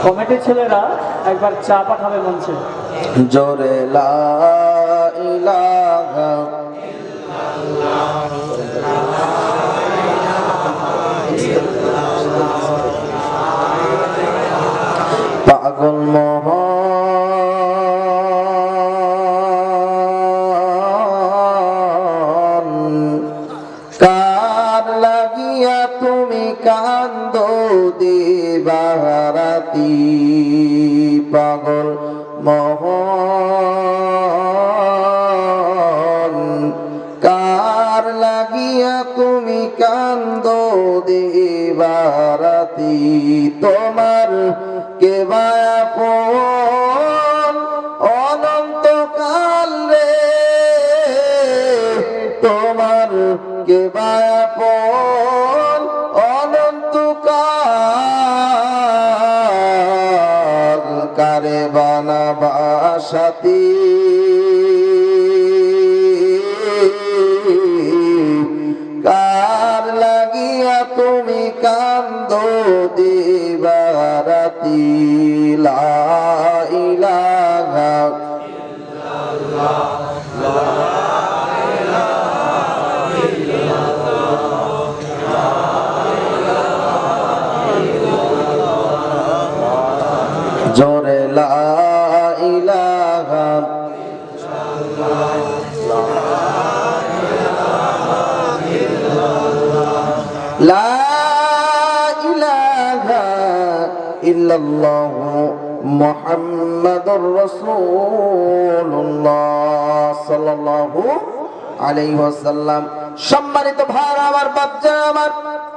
কমিটির ছেলেরা একবার চা পাঠাবে মঞ্চে। জোরে লা ইলাহা পাগল মোহন কার লাগিয়া তুমি কান্দো দিবারাতি পাগল মোহন কার লাগিয়া তুমি কান্দো দিবারাতি তোমার কে বায়াপন অনন্তকাল রে তোমার কে বায়াপন অনন্তকাল কারে বানাবা সাথী কার লাগিয়া তুমি কান্দো দিবারাতি লা ইলাহা ইল্লাল্লাহ লা ইলাহা ইল্লাল্লাহ লা ইলাহা ইল্লাল্লাহ জোরে লা ইলাহা ইল্লাল্লাহ লা ইলাহা ইল্লাল্লাহু মুহাম্মাদুর রাসূলুল্লাহ সাল্লাল্লাহু আলাইহি ওয়াসাল্লাম। সম্মানিত ভাইরা আমার, বাচ্চা আমার,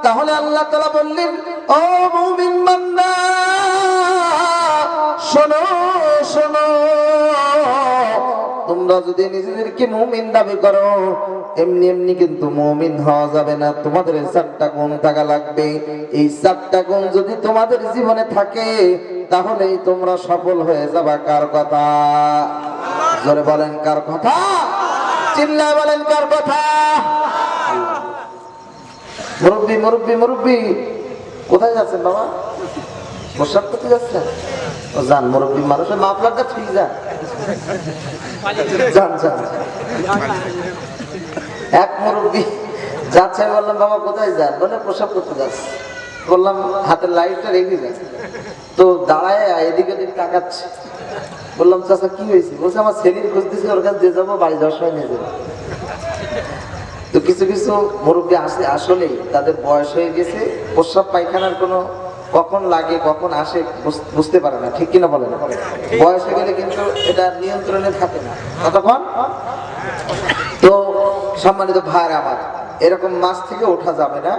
তাহলে আল্লাহ তাআলা বললেন, ও মুমিন বান্দা শোনো শোনো, তোমরা যদি নিজেদেরকে মুমিন দাবি করো এমনি এমনি কিন্তু মুমিন হওয়া যাবে না। তোমাদের 4টা গুণ থাকা লাগবে। এই 4টা গুণ যদি তোমাদের জীবনে থাকে তাহলেই তোমরা সফল হয়ে যাবা। কার কথা? জোরে বলেন কার কথা? চিল্লায় বলেন কার কথা? মুরব্বি মুরব্বি মুরব্বি কোথায় যাচ্ছেন বাবা? প্রসাদ করতে যাচ্ছেন? ও যান, মুরব্বি মানুষের মাফলারটা ঠিক যান যান যান। এক মুরব্বি যাচ্ছে, বললাম বাবা কোথায় যান? বলে প্রসাব করতে যাচ্ছে। বললাম হাতের লাইটটা রেখে যান। তো দাঁড়ায় এদিকে ওদিকে তাকাচ্ছে। বললাম চাচা কি হয়েছে? বলছে আমার ছেলের খোঁজ দিয়েছে, ওর কাছে দিয়ে যাবো, বাড়ি যাওয়ার সময় নিয়ে যাবো। তো কিছু কিছু মুরব্বি আসে, আসলেই তাদের বয়স হয়ে গেছে, প্রসাব পায়খানার কোনো কখন লাগে কখন আসে বুঝতে পারে না, ঠিক কিনা বলেন? বয়স হয়ে গেলে কিন্তু এটা নিয়ন্ত্রণে থাকে না ততক্ষণ। তো সম্মানিত ভাইরা আমার, এরকম মাছ থেকে ওঠা যাবে না।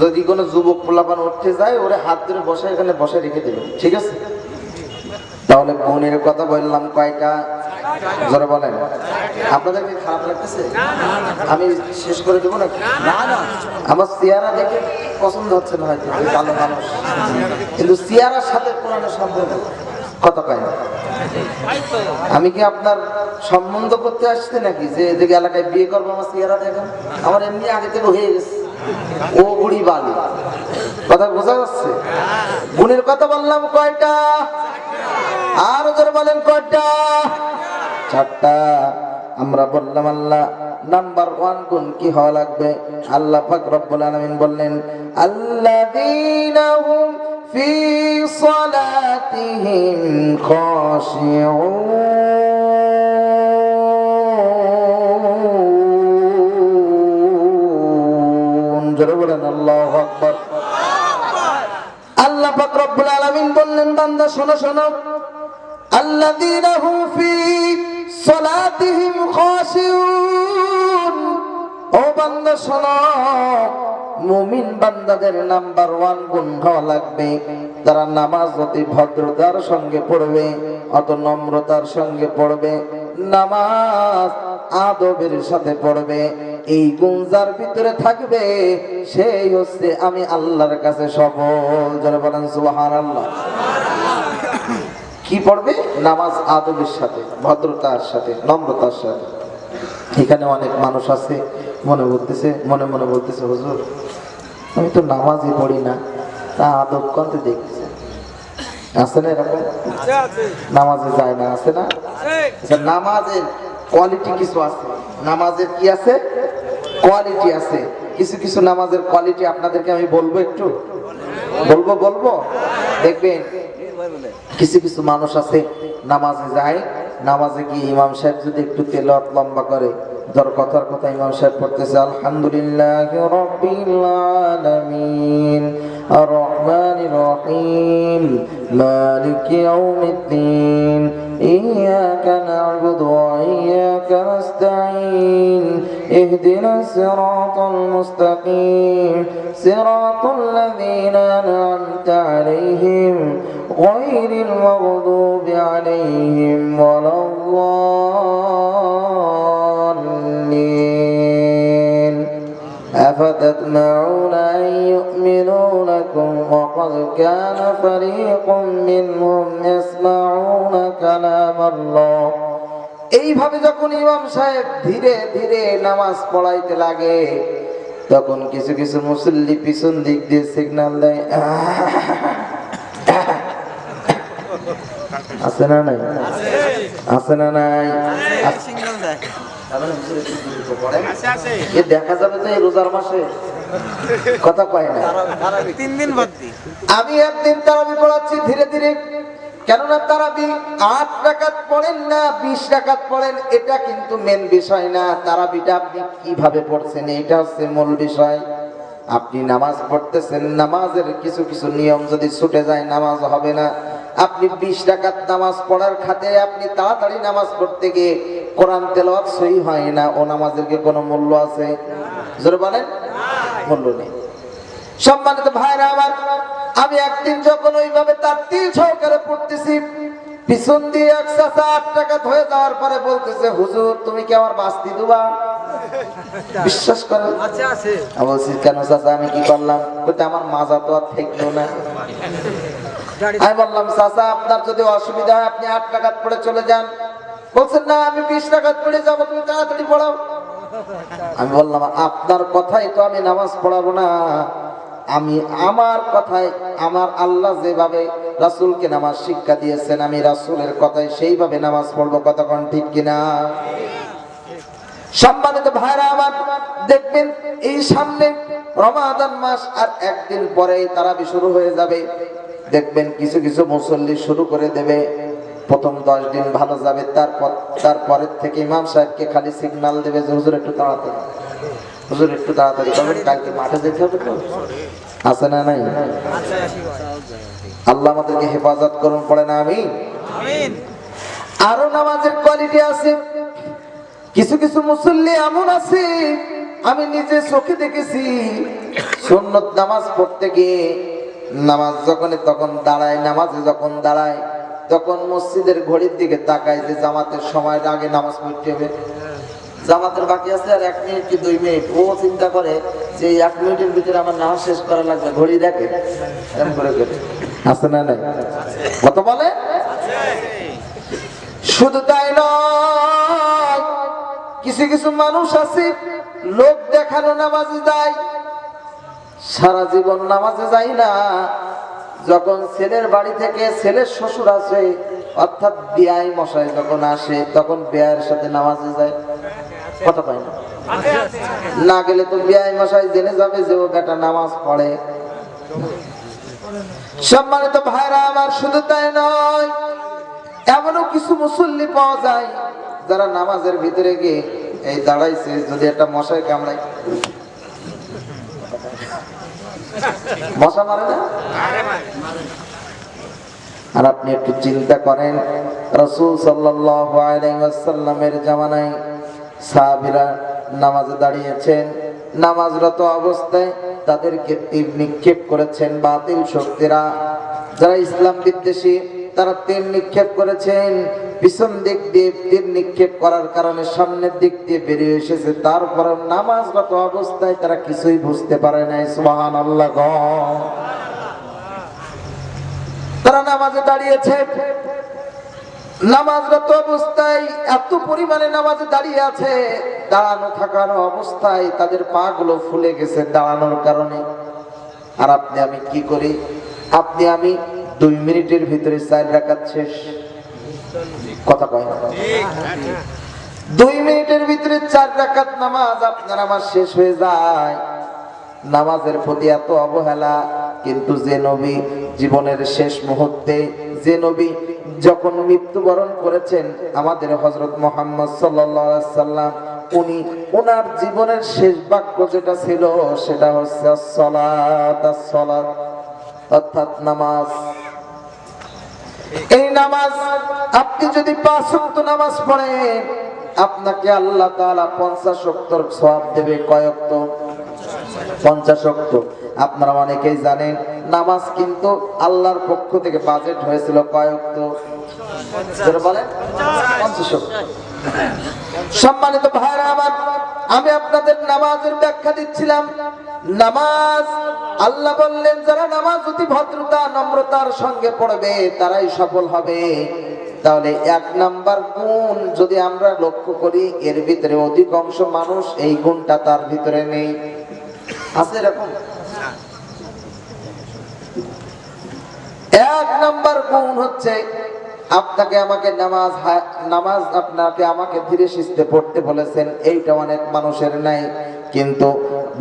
যদি কোনো যুবক পোলাপান উঠতে যায়, ওরে হাত ধরে বসে এখানে বসে রেখে দেবেন, ঠিক আছে? তাহলে বোনের কথা বললাম কয়টা? জোরে বলেন। আপনাদেরকে খারাপ লাগতেছে? আমি শেষ করে দেবো নাকি? না না, আমার চেহারা দেখে পছন্দ হচ্ছে না হয়তো, ভালো মানুষ, কিন্তু চেহারার সাথে কোরআনের সম্পর্ক কত কয় না। আমি কি আপনার সম্বন্ধ করতে আসছে নাকি যে এদিকে এলাকায় বিয়ে করবো? আমার চেহারা দেখেন, আমার এমনি আগে থেকে হয়ে গেছে ও বুড়ি বালি। কথা বোঝা যাচ্ছে? গুণের কথা বললাম কয়টা? আর ওদের বলেন কয়টা? 4টা। আমরা বললাম আল্লাহ নাম্বার 1 গুণ কি হওয়া লাগবে? আল্লাহ পাক রব্বুল আলামিন বললেন, আল্লাযীনা হুম ফি সালাতিহিম খাশিউন। জোরে বলেন আল্লাহু আকবার। আল্লাহ পাক রব্বুল আলামিন বললেন, বান্দা শোনো শোনো, আল্লাযীনা হুম ফি সালাতিহিম খাশিউন। ও বান্দা শোনো, মুমিন বান্দাদের নাম্বার 1 গুণ হওয়া লাগবে, তারা নামাজ অতি ভদ্রতার সঙ্গে পড়বে, অত নম্রতার সঙ্গে পড়বে, নামাজ আদবের সাথে পড়বে। এই গুণ যার ভিতরে থাকবে সেই হচ্ছে আমি আল্লাহর কাছে সফল। যারা বলেন সুবহানাল্লাহ। কি পড়বে? নামাজ আদবের সাথে, ভদ্রতার সাথে, নম্রতার সাথে। এখানে অনেক মানুষ আছে মনে মনে বলতেছে হুজুর আমি তো নামাজই পড়ি না, তা আদব করতে দেখতেছে আছে না এরকম? নামাজে যায় না, আছে না? আচ্ছা, নামাজের কোয়ালিটি কিছু আছে, নামাজের কি আছে? কোয়ালিটি আছে। কিছু কিছু নামাজের কোয়ালিটি আপনাদেরকে আমি বলবো, একটু বলবো দেখবেন। কিছু কিছু মানুষ আছে নামাজে যায়, নামাজে গিয়ে ইমাম সাহেব যদি একটু তেলাওয়াত লম্বা করে, ধর কথার কথা ইমাম সাহেব পড়তেছে আলহামদুলিল্লাহি রাব্বিল আলামিন আর রহমানির রহিম মালিকি ইয়াউমিদ্দিন ইয়্যাকা না'বুদু ওয়া ইয়্যাকা নাস্তাঈন ইহদিনাস সিরাতাল মুস্তাকিম সিরাতাল লাযীনা আন'আমতা আলাইহিম গায়রিল মাগদুবি আলাইহিম ওয়ালাদ-দাল্লিন أفتطمعون أن يؤمنوا لكم وقد كان فريق منهم يسمعون كلام الله। এইভাবে যখন ইমাম সাহেব ধীরে ধীরে নামাজ পড়াইতে লাগে, তখন কিছু কিছু মুসল্লি পিছন দিক দিয়ে সিগন্যাল দেয়, আছে না নাই? আছে না নাই? দেখা যাবে যে রোজার মাসে কথা কয় না। 3 দিন বাদ দি আমি একদিন তারাবি পড়াচ্ছি ধীরে ধীরে, কেননা তারাবি 8 রাকাত পড়েন না 20 রাকাত পড়েন এটা কিন্তু মেন বিষয় না, তারাবিটা আপনি কিভাবে পড়ছেন এটা হচ্ছে মূল বিষয়। আপনি নামাজ পড়তেছেন, নামাজের কিছু কিছু নিয়ম যদি ছুটে যায় নামাজ হবে না। আপনি 20 রাকাত নামাজ পড়ার খাতিরে আপনি তাড়াতাড়ি নামাজ পড়তে গিয়ে কোরআন তেলাওয়াত সহি হয় না, ও নামাজের কি কোনো মূল্য আছে? জোরে বলেন, মূল্য নেই। সম্মানিত ভাইরা আমার, আমি একদিন যখন ওইভাবে তারতিল সহকারে পড়তেছি, পিছন দিয়ে এক চাচা 8 রাকাত হয়ে যাওয়ার পরে বলতেছে হুজুর তুমি কি আমার বাস্তি দিবা? বিশ্বাস করেন আছে আমি বলছি কেন চাচা আমি কি করলাম? বলতে আমার মাজা তো আর থাকলো না। আমি বললাম চাচা আপনার যদি অসুবিধা হয় আপনি 8 রাকাত পড়ে চলে যান। বলছেন না আমি 20 রাকাত পড়ে যাবো, তুমি তাড়াতাড়ি পড়াও। আমি বললাম আপনার কথাই তো আমি নামাজ পড়াবো না, আমি আমার কথায় আমার আল্লাহ যেভাবে রাসূলকে নামাজ শিক্ষা দিয়েছেন আমি রাসূলের কথায় সেইভাবে নামাজ পড়বো। কতক্ষণ ঠিক কিনা? সম্মানিত ভাইরা আমার, দেখবেন এই সামনে রমাদান মাস আর একদিন পরেই তারাবি শুরু হয়ে যাবে। দেখবেন কিছু কিছু মুসল্লি শুরু করে দেবে, প্রথম 10 দিন ভালো যাবে, তারপরের থেকে ইমাম সাহেবকে খালি সিগন্যাল দেবে যে হুজুর একটু তাড়াতাড়ি, হুজুর একটু তাড়াতাড়ি করবেন, কালকে মাঠে যেতে হবে তো। আছে না নাই? আল্লাহ আমাদেরকে হেফাজত করুন, পড়ে না আমিন। আরো নামাজের কোয়ালিটি আছে। কিছু কিছু মুসল্লি এমন আছে আমি নিজে চোখে দেখেছি, সুন্নত নামাজ পড়তে গিয়ে নামাজ তখন দাঁড়ায়, নামাজে যখন দাঁড়ায় তখন মসজিদের ঘড়ির দিকে তাকায় যে জামাতের সময়ের আগে নামাজ পড়তে হবে, জামাতের বাকি আছে আর 1 মিনিট কি 2 মিনিট। ও চিন্তা করে যে 1 মিনিটের ভিতরে আমার নামাজ শেষ করা লাগবে, ঘড়ি দেখে এরকম করে করে। আছে না নাই? কত বলে? শুধু তাই নয়, কিছু কিছু মানুষ আছে লোক দেখানো নামাজে যায়, সারা জীবন নামাজে যায় না। যখন ছেলের বাড়ি থেকে ছেলের শ্বশুর আসে অর্থাৎ বিয়াই মশাই যখন আসে তখন বিয়ার সাথে নামাজে যায়। কথা পায় না, না গেলে তো বিয়াই মশাই জেনে যাবে যে ও বেটা নামাজ পড়ে। সম্মানিত ভাইরা আমার, শুধু তাই নয়, এমনও কিছু মুসল্লি পাওয়া যায় যারা নামাজের ভিতরে গিয়ে এই দাঁড়াইছে, যদি একটা মশাই কামড়ায়, মশা মারে না? আর আপনি একটু চিন্তা করেন, রাসূল সাল্লাল্লাহু আলাইহি ওয়াসাল্লামের জামানায় সাহাবীরা নামাজে দাঁড়িয়েছেন, নামাজরত অবস্থায় তাদেরকে তীর নিক্ষেপ করেছেন বাতিল শক্তিরা, যারা ইসলাম বিদ্বেষী তারা তীর নিক্ষেপ করেছেন। পিছন দিক দিয়ে তীর নিক্ষেপ করার কারণে সামনের দিক দিয়ে বেরিয়ে এসেছে, তারপরে নামাজরত অবস্থায় তারা কিছুই বুঝতে পারে নাই। সুবহানাল্লাহ। তারা নামাজে দাঁড়িয়েছে, নামাজরত অবস্থায় এত পরিমাণে নামাজে দাঁড়িয়ে আছে, দাঁড়ানো থাকানো অবস্থায় তাদের পা গুলো ফুলে গেছে দাঁড়ানোর কারণে। আর আপনি আমি কি করি? আপনি আমি 2 মিনিটের ভিতরে 4 রাকাত শেষ। কথা কয় না? 2 মিনিটের ভিতরে 4 রাকাত নামাজ আপনার আমার শেষ হয়ে যায়। নামাজের প্রতি এত অবহেলা। কিন্তু যে নবী জীবনের শেষ মুহূর্তে, যে নবী যখন মৃত্যুবরণ করেছেন, আমাদের হযরত মুহাম্মদ সাল্লাল্লাহু আলাইহি সাল্লাম, উনি ওনার জীবনের শেষ বাক্য যেটা ছিল সেটা হচ্ছে as-সালাত as-সালাত, অর্থাৎ নামাজ। এই নামাজ আপনি যদি 5 ওয়াক্ত নামাজ পড়েন, আপনাকে আল্লাহ তাআলা 50 ওয়াক্তর সওয়াব দেবে। কয় ওয়াক্ত? 50 ওয়াক্ত। আপনারা অনেকেই জানেন নামাজ কিন্তু আল্লাহর পক্ষ থেকে বাজেট হয়েছিল কয় ওয়াক্ত? যারা বলেন 50 ওয়াক্ত। সম্মানিত ভাইরা আমার, আমি আপনাদের নামাজের ব্যাখ্যা দিচ্ছিলাম। নামাজ আল্লাহ বললেন যারা নামাজ অতি ভদ্রতা নম্রতার সঙ্গে পড়বে তারাই সফল হবে। তাহলে 1 নাম্বার গুণ যদি আমরা লক্ষ্য করি, এর ভিতরে অধিকাংশ মানুষ এই গুণটা তার ভিতরে নেই। আছে এরকম? 1 নাম্বার গুণ হচ্ছে আপনাকে আমাকে নামাজ আপনাকে আমাকে ধীরে সুস্থে পড়তে বলেছেন, এইটা অনেক মানুষের নাই। কিন্তু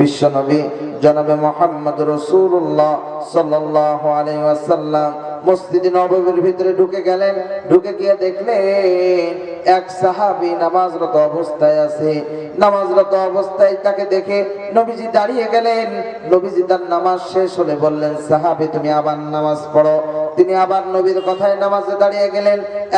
বিশ্বনবী জনাবে মুহাম্মদ রাসূলুল্লাহ সাল্লাল্লাহু আলাইহি ওয়াসাল্লাম মসজিদে নববীর ভিতরে ঢুকে গেলেন। ঢুকে গিয়ে দেখলেন এক সাহাবী নামাজরত অবস্থায় আছে। নামাজরত অবস্থায় তাকে দেখে নবীজি দাঁড়িয়ে গেলেন। নবীজি তার নামাজ শেষ হলে বললেন, সাহাবী তুমি আবার নামাজ পড়ো। তিনি আবার নবীর কথায় নামাজে দাঁড়িয়ে গেলেন।